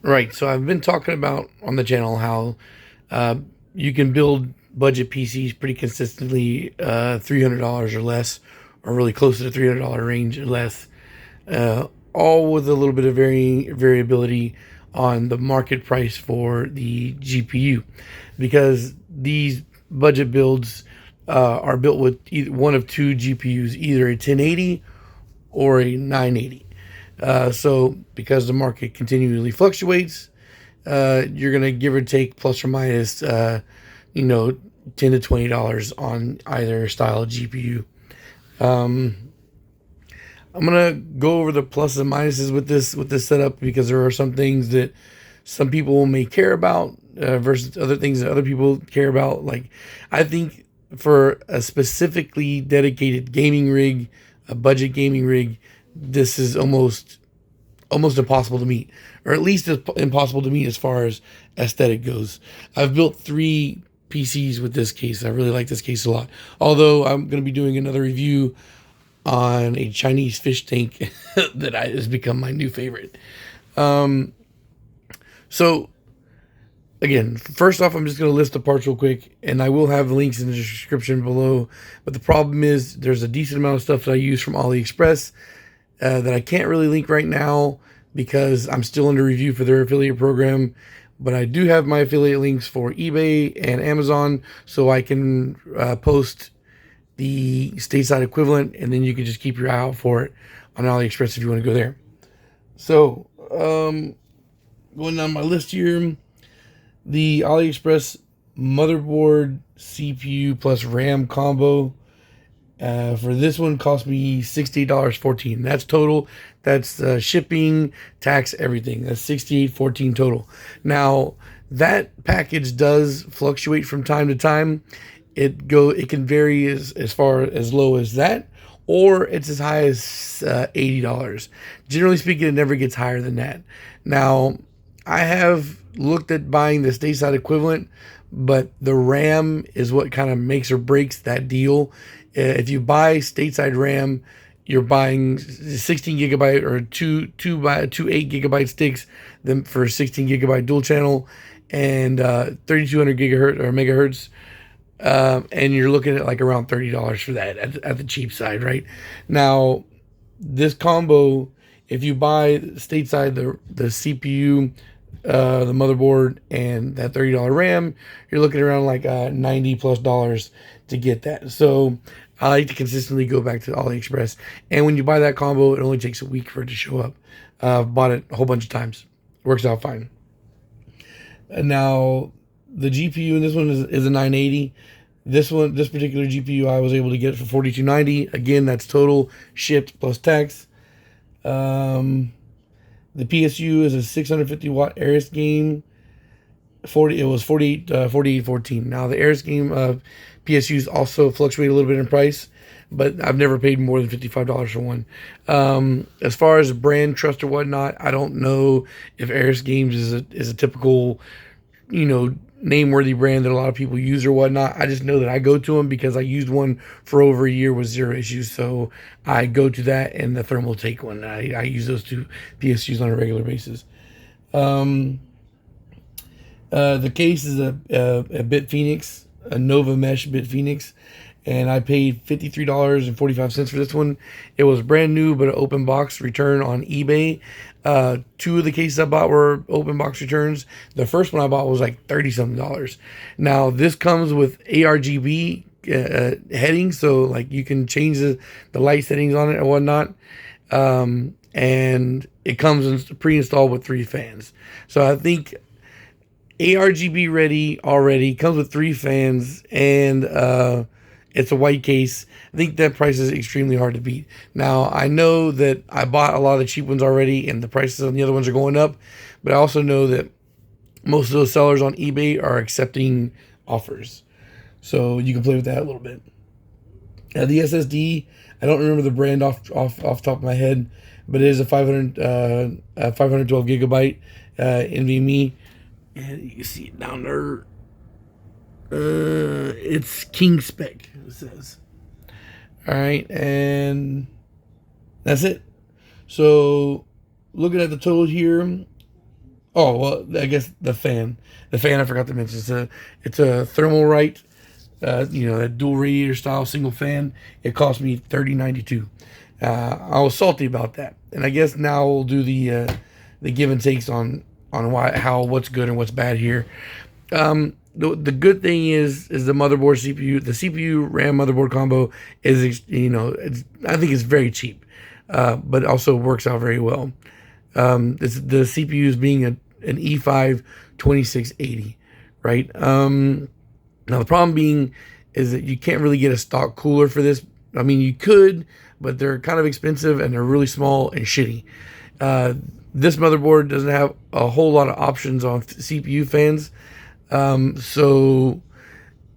Right. So I've been talking about on the channel how uh, you can build budget PCs pretty consistently, $300 or less, or really close to the $300 range or less, all with a little bit of variability on the market price for the GPU, because these budget builds are built with either one of two GPUs, either a 1080 or a 980. So because the market continually fluctuates, you're gonna give or take plus or minus, you know, $10 to $20 on either style of GPU. Um, I'm gonna go over the pluses and minuses with this setup, because there are some things that some people may care about versus other things that other people care about. Like, I think for a specifically dedicated gaming rig, a budget gaming rig, this is almost impossible to meet, or at least impossible to meet as far as aesthetic goes. I've built three PCs with this case. I really like this case a lot. Although I'm going to be doing another review on a Chinese fish tank has become my new favorite. Um, so again, first off, I'm just going to list the parts real quick, and I will have links in the description below. But the problem is there's a decent amount of stuff that I use from AliExpress that I can't really link right now because I'm still under review for their affiliate program. But I do have my affiliate links for eBay and Amazon, so I can post the stateside equivalent, and then you can just keep your eye out for it on AliExpress if you want to go there. So, going down my list here, the AliExpress motherboard, CPU plus RAM combo for this one cost me $68.14. That's total. That's shipping, tax, everything. That's $68.14 total. Now that package does fluctuate from time to time. It can vary as far as low as that, or it's as high as $80. Generally speaking, it never gets higher than that. Now, I have looked at buying the stateside equivalent, but the RAM is what kind of makes or breaks that deal. If you buy stateside RAM, you're buying 16 gigabyte or two 8 gigabyte sticks, then for 16 gigabyte dual channel and 3200 gigahertz or megahertz. And you're looking at like around $30 for that at the cheap side, right? Now, this combo, if you buy stateside the CPU, the motherboard, and that $30 RAM, you're looking around like $90+ to get that. So I like to consistently go back to AliExpress, and when you buy that combo, it only takes a week for it to show up. I've bought it a whole bunch of times. Works out fine. And now the GPU in this one is a 980. This particular GPU, I was able to get it for $42.90. Again, that's total shipped plus tax. The PSU is a 650 watt Aris game. It was 4814. Now the Aris game PSUs also fluctuate a little bit in price, but I've never paid more than $55 for one. As far as brand trust or whatnot, I don't know if Aris Games is a typical, name-worthy brand that a lot of people use or whatnot. I just know that I go to them because I used one for over a year with zero issues. So I go to that and the Thermaltake one. I use those two PSUs on a regular basis. The case is a BitPhoenix, a Nova Mesh BitPhoenix, and I paid $53.45 for this one. It was brand new, but an open box return on eBay. Two of the cases I bought were open box returns. The first one I bought was like $30-something. Now this comes with ARGB headings, so like you can change the light settings on it and whatnot. And it comes pre-installed with 3 fans. So I think ARGB ready already, comes with 3 fans, and it's a white case. I think that price is extremely hard to beat. Now, I know that I bought a lot of the cheap ones already, and the prices on the other ones are going up, but I also know that most of those sellers on eBay are accepting offers. So you can play with that a little bit. The SSD, I don't remember the brand off the top of my head, but it is a 512 gigabyte NVMe. And you can see it down there. It's King Spec, it says. All right, and that's it. So, looking at the total here, Oh well, I guess the fan. The fan I forgot to mention. It's a Thermalright, a dual radiator style single fan. It cost me $30.92. I was salty about that, and I guess now we'll do the give and takes on what's good and what's bad here. The good thing is the motherboard CPU. The CPU RAM motherboard combo is I think it's very cheap, but also works out very well. The CPU is being an E5 2680, right? Now the problem being is that you can't really get a stock cooler for this. I mean, you could, but they're kind of expensive and they're really small and shitty. This motherboard doesn't have a whole lot of options on CPU fans. So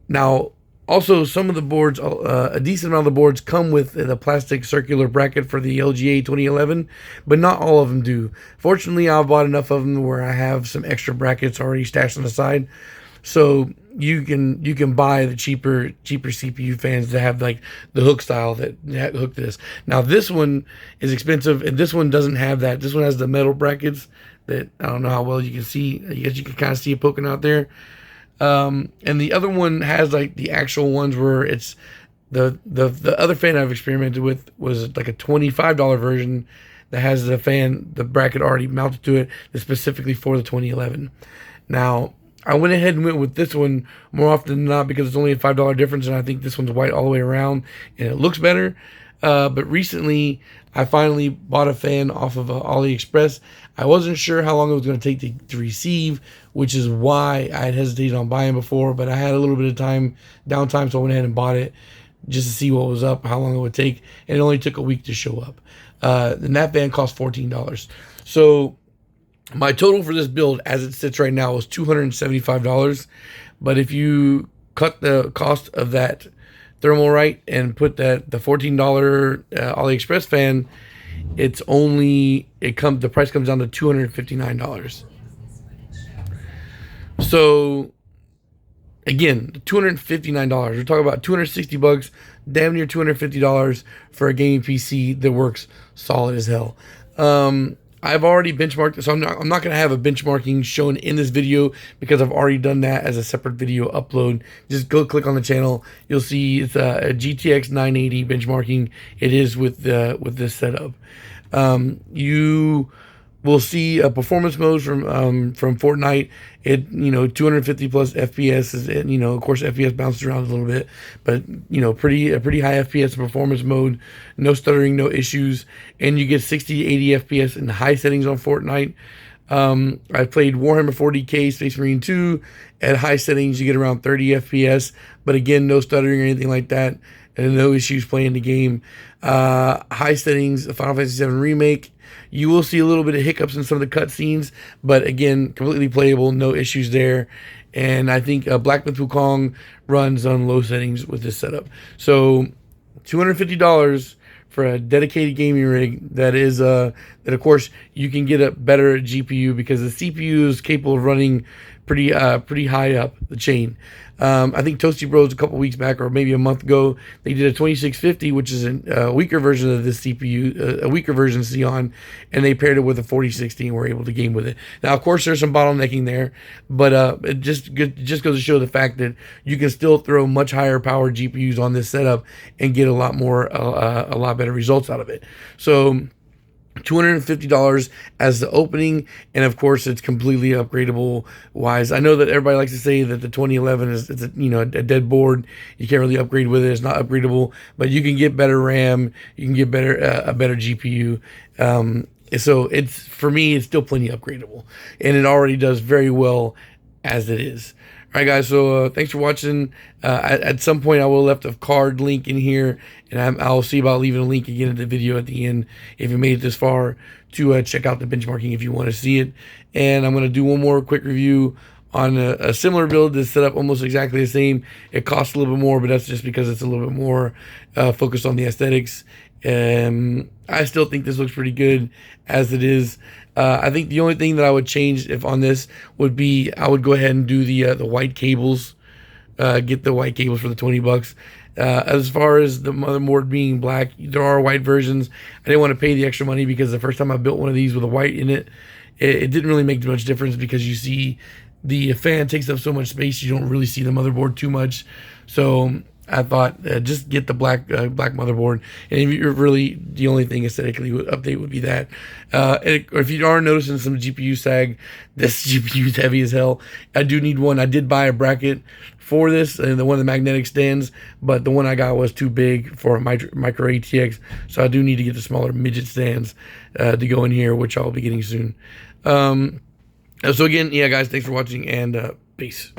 now also some of the boards, a decent amount of the boards come with the plastic circular bracket for the LGA 2011, but not all of them do. Fortunately, I've bought enough of them where I have some extra brackets already stashed on the side. So you can buy the cheaper CPU fans that have like the hook style that hook this. Now this one is expensive, and this one doesn't have that. This one has the metal brackets that I don't know how well you can see. I guess you can kind of see it poking out there. And the other one has like the actual ones where it's the other fan I've experimented with was like a $25 version that has the bracket already mounted to it, that's specifically for the 2011. Now I went ahead and went with this one more often than not because it's only a $5 difference, and I think this one's white all the way around and it looks better. But recently I finally bought a fan off of AliExpress. I wasn't sure how long it was going to take to receive, which is why I had hesitated on buying before, but I had a little bit of downtime, so I went ahead and bought it just to see what was up, how long it would take, and it only took a week to show up. And that fan cost $14. So my total for this build as it sits right now is $275. But if you cut the cost of that Thermalright and put the $14 AliExpress fan, the price comes down to $259. So again, $259. We're talking about $260, damn near $250 for a gaming PC that works solid as hell. I've already benchmarked, so I'm not going to have a benchmarking shown in this video because I've already done that as a separate video upload. Just go click on the channel. You'll see it's a GTX 980 benchmarking. It is with this setup. You will see a performance mode from Fortnite. It 250 plus FPS is, of course FPS bounces around a little bit, but a pretty high FPS performance mode, no stuttering, no issues, and you get 60 to 80 FPS in the high settings on Fortnite. I played Warhammer 40k Space Marine 2 at high settings. You get around 30 FPS, but again, no stuttering or anything like that, and no issues playing the game. High settings, Final Fantasy VII Remake. You will see a little bit of hiccups in some of the cutscenes, but again, completely playable, no issues there. And I think Black Myth Wukong runs on low settings with this setup. So $250 for a dedicated gaming rig that of course you can get a better GPU because the CPU is capable of running pretty high up the chain. I think Toasty Bros a couple weeks back or maybe a month ago, they did a 2650, which is a weaker version of this CPU, a weaker version of Xeon, and they paired it with a 4060 and were able to game with it. Now, of course, there's some bottlenecking there, but it just goes to show the fact that you can still throw much higher power GPUs on this setup and get a lot better results out of it. So $250 as the opening, and of course it's completely upgradable wise. I know that everybody likes to say that the 2011 is a dead board, you can't really upgrade with it, it's not upgradable, but you can get better RAM, you can get a better GPU. So it's, for me, it's still plenty upgradable, and it already does very well as it is. All right, guys, so thanks for watching. At some point, I will have left a card link in here, and I'll see about leaving a link again in the video at the end if you made it this far to check out the benchmarking if you want to see it. And I'm going to do one more quick review on a similar build that's set up almost exactly the same. It costs a little bit more, but that's just because it's a little bit more focused on the aesthetics. I still think this looks pretty good as it is. I think the only thing that I would change if on this would be I would go ahead and do the white cables. Get the white cables for the $20. As far as the motherboard being black, there are white versions. I didn't want to pay the extra money because the first time I built one of these with a white in it, it didn't really make much difference because you see the fan takes up so much space, you don't really see the motherboard too much. So I thought just get the black motherboard, and if you're really the only thing aesthetically would update would be that. Or if you are noticing some GPU sag, this GPU is heavy as hell. I do need one. I did buy a bracket for this, and the one of the magnetic stands, but the one I got was too big for a micro ATX, so I do need to get the smaller midget stands to go in here, which I'll be getting soon. So again, yeah, guys, thanks for watching, and peace.